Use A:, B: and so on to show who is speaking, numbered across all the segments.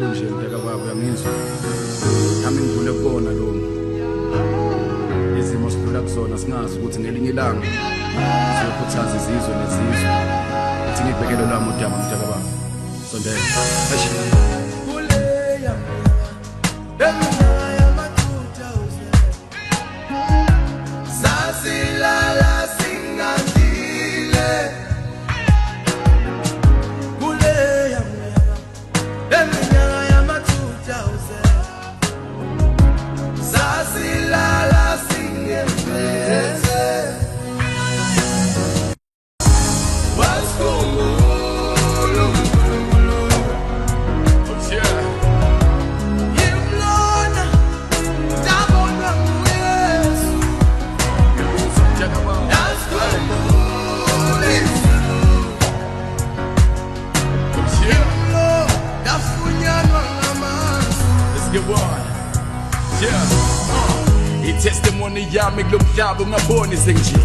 A: nje mntaka baba uyangizwa nami ngidlule kubona lo izimo sidlula kuzona singazi ukuthi ngelinye ilanga siyokhuthaza izizwe nezizwe ukuthi ngibhekele lami udaba mntaka baba sondela kuleya eminyaka yama-2000 sasilala singadile kuleya eminyaka yama-2000 sasilala singephethe wasikhumbula uNkulunkulu ngimlona ndabonwa nguYesu yasikhumbula izulu ndafunyanwa ngamazwi. Let's get one. I-testimony yami kulomhlaba ungaboni senje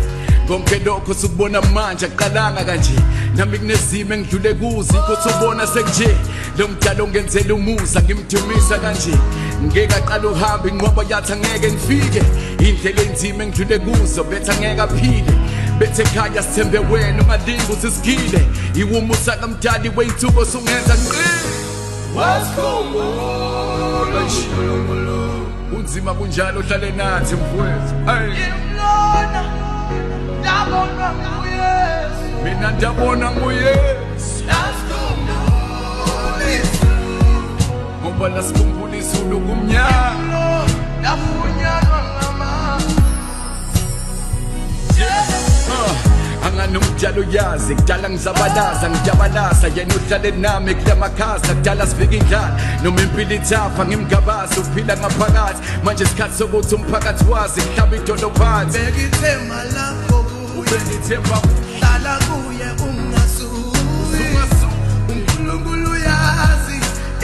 A: konke lokho sikubona manje aqalanga kanje nami kunezimo engidlule kuzo ukuthi ubona sekunje lo mdala ongenzela umusa ngimdumisa kanje ngeke aqala uhambe inqobo yathi angeke ngifike indlela enzima engidlule kuzo bethe angeke aphile bethe ekhaya sithembe wena ungalingi ukuthi sigile iwumusa kamdali wey'nsuku osungenza ngqi wasikhumbula uNkulunkulu unzima kunjalo uhlale nathi mfowethu ngimlona ndabonwa nguYesu mina ndabona nguYesu yasikhumbula izulu ngoba lasikhumbula izulu kumnyama ndafunyanwa ngamazwi. Anganomdala uyazi kudala ngizabalaza ngiyabalaza yena uhlale nami kulamakhasa kudala sifika indlala noma impilo ithafa ngimgabaza uphila ngaphakathi manje isikhathi sokuthi umphakathi wazi kuhlaba idolo phansi bekithemba lakho ubengithemba hlala kuye ungasuki uNkulunkulu uyazi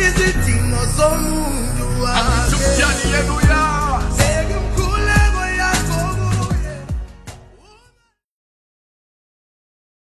A: izidingo zomuntu